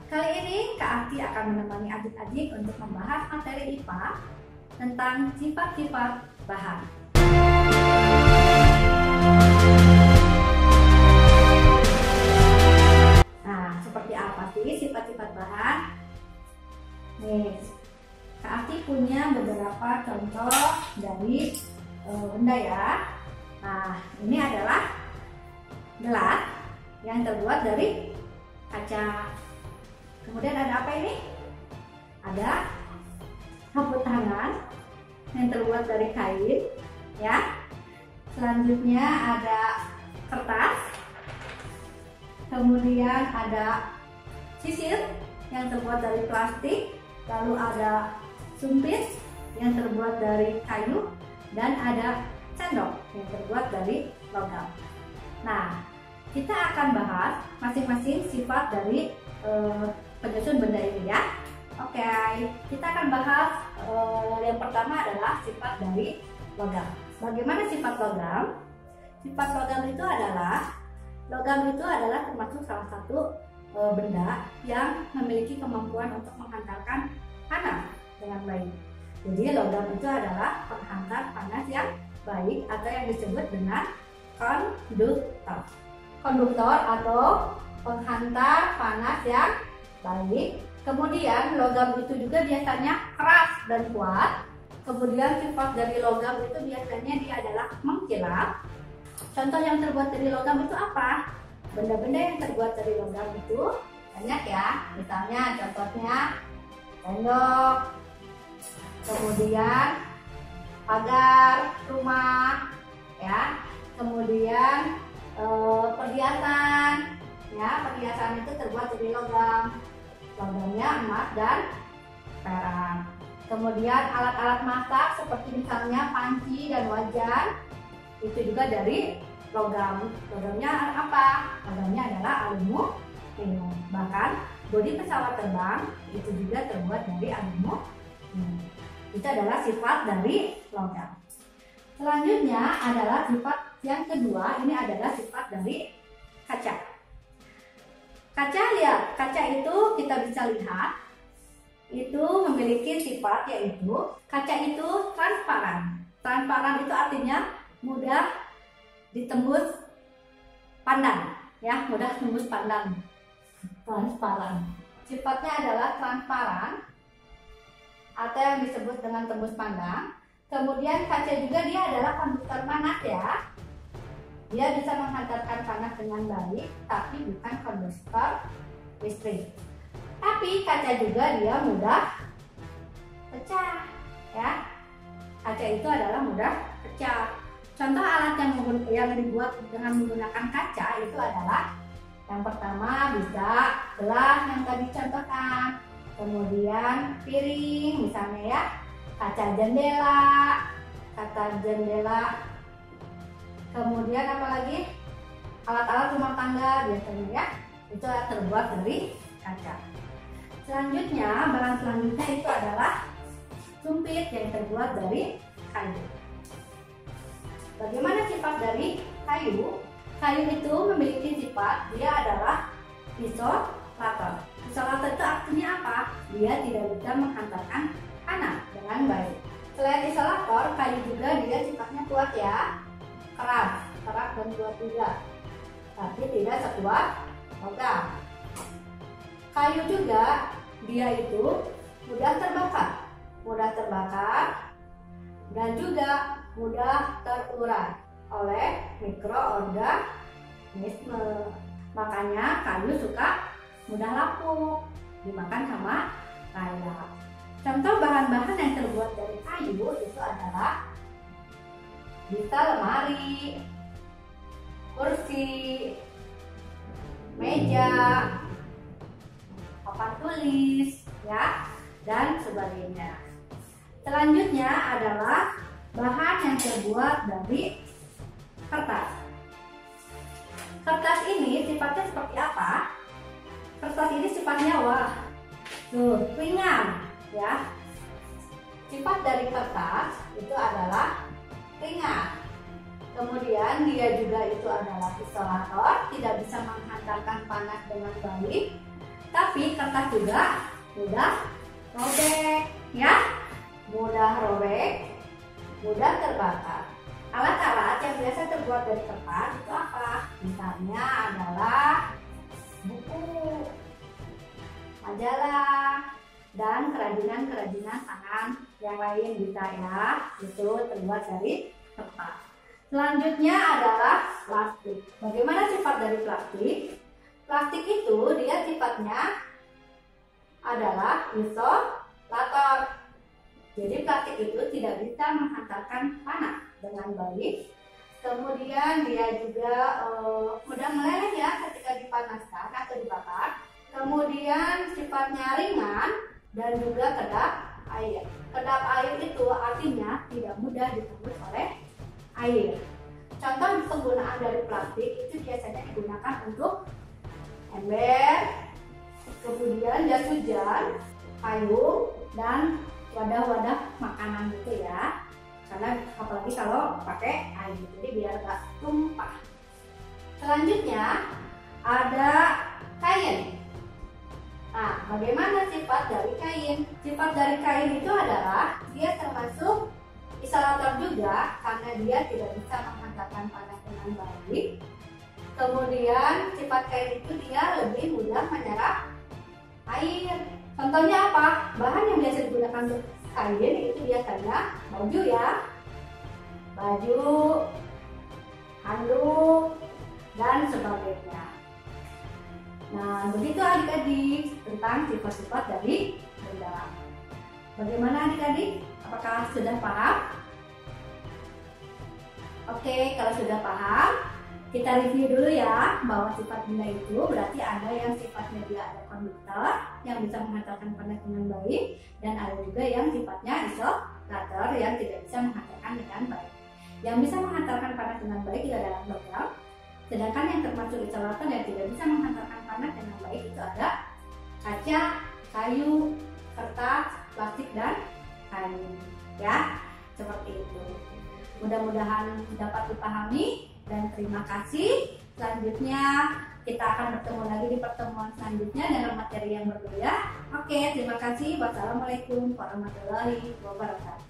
Kali ini Kak Akti akan menemani adik-adik untuk membahas materi IPA tentang sifat-sifat bahan. Nah, seperti apa sih sifat-sifat bahan? Nih, Kak Akti punya beberapa contoh dari benda ya. Nah, ini adalah gelas yang terbuat dari kaca. Kemudian ada apa ini? Ada sapu tangan yang terbuat dari kain, ya. Selanjutnya ada kertas. Kemudian ada sisir yang terbuat dari plastik. Lalu ada sumpit yang terbuat dari kayu dan ada sendok yang terbuat dari logam. Nah, kita akan bahas masing-masing sifat dari penyusun benda ini ya. Oke, kita akan bahas yang pertama adalah sifat dari logam. Bagaimana sifat logam? Sifat logam itu adalah termasuk salah satu benda yang memiliki kemampuan untuk menghantarkan panas dengan baik. Jadi logam itu adalah penghantar panas yang baik atau yang disebut dengan konduktor. Konduktor atau penghantar panas yang baik. Kemudian logam itu juga biasanya keras dan kuat. Kemudian sifat dari logam itu biasanya dia adalah mengkilap. Contoh yang terbuat dari logam itu apa? Benda-benda yang terbuat dari logam itu banyak ya. Misalnya contohnya sendok, kemudian pagar rumah, ya. Kemudian perhiasan, ya, perhiasan itu terbuat dari logam. Logamnya emas dan perak. Kemudian alat-alat masak seperti misalnya panci dan wajan itu juga dari logam. Logamnya apa? Logamnya adalah aluminium. Bahkan bodi pesawat terbang itu juga terbuat dari aluminium. Itu adalah sifat dari logam. Selanjutnya adalah sifat yang kedua, ini adalah sifat dari kaca. Kaca, lihat, kaca itu kita bisa lihat itu memiliki sifat yaitu kaca itu transparan. Transparan itu artinya mudah ditembus pandang, ya, mudah tembus pandang. Transparan. Sifatnya adalah transparan atau yang disebut dengan tembus pandang. Kemudian kaca juga dia adalah konduktor panas ya. Dia bisa menghantarkan panas dengan baik, tapi bukan konduktor listrik. Tapi kaca juga dia mudah pecah, ya. Kaca itu adalah mudah pecah. Contoh alat yang dibuat dengan menggunakan kaca itu adalah yang pertama bisa gelas yang tadi contohkan, kemudian piring misalnya ya, kaca jendela, kemudian apalagi alat-alat rumah tangga biasanya ya, itu terbuat dari kaca. Selanjutnya, bahan selanjutnya itu adalah sumpit yang terbuat dari kayu. Bagaimana sifat dari kayu? Kayu itu memiliki sifat, dia adalah isolator. Isolator itu artinya apa? Dia tidak bisa menghantarkan panas dengan baik. Selain isolator, kayu juga dia sifatnya kuat ya, keras dan kuat juga, tapi tidak sekuat logam. Kayu juga dia itu mudah terbakar dan juga mudah terurai oleh mikroorganisme. Makanya kayu suka mudah lapuk dimakan sama rayap. Contoh bahan-bahan yang terbuat dari kayu itu adalah bisa lemari, kursi, meja, papan tulis, ya, dan sebagainya. Selanjutnya adalah bahan yang terbuat dari kertas. Kertas ini sifatnya seperti apa? Kertas ini sifatnya ringan, ya. Sifat dari kertas itu adalah ringan. Kemudian dia juga itu adalah isolator, tidak bisa menghantarkan panas dengan baik, tapi Tapi kertas juga mudah robek, ya, mudah robek, mudah terbakar. Alat-alat yang biasa terbuat dari kertas itu apa? Misalnya adalah buku, majalah, dan kerajinan-kerajinan tangan yang lain bisa ya, itu terbuat dari kertas. Selanjutnya adalah plastik. Bagaimana sifat dari plastik? Plastik itu dia sifatnya adalah isolator. Jadi plastik itu tidak bisa menghantarkan panas dengan baik. Kemudian dia juga mudah meleleh ya ketika dipanaskan atau dibakar. Kemudian sifatnya ringan dan juga kedap air. Kedap air itu artinya tidak mudah ditembus oleh air. Contoh penggunaan dari plastik itu biasanya digunakan untuk ember, kemudian jas hujan, payung, dan wadah-wadah makanan gitu ya. Karena apalagi kalau pakai air, jadi biar gak tumpah. Selanjutnya ada kain. Nah, bagaimana sifat dari kain? Sifat dari kain itu adalah dia termasuk isolator juga karena dia tidak bisa menghantarkan panas dengan baik. Kemudian sifat kain itu dia lebih mudah menyerap air. Contohnya apa? Bahan yang biasa digunakan untuk kain itu biasanya baju ya, baju, handuk, dan sebagainya. Nah, begitu adik-adik tentang sifat-sifat dari benda. Bagaimana adik-adik? Apakah sudah paham? Oke, kalau sudah paham, kita review dulu ya bahwa sifat benda itu berarti ada yang sifatnya dia ada konduktor yang bisa menghantarkan panas dengan baik, dan ada juga yang sifatnya isolator yang tidak bisa menghantarkan dengan baik. Yang bisa menghantarkan panas dengan baik itu adalah logam, sedangkan yang termasuk isolator yang tidak bisa menghantarkan panas dengan baik itu ada kaca, kayu, kertas, plastik, dan kayu. Ya, seperti itu. Mudah-mudahan dapat dipahami dan terima kasih. Selanjutnya kita akan bertemu lagi di pertemuan selanjutnya dengan materi yang berbeda. Oke, terima kasih. Wassalamualaikum warahmatullahi wabarakatuh.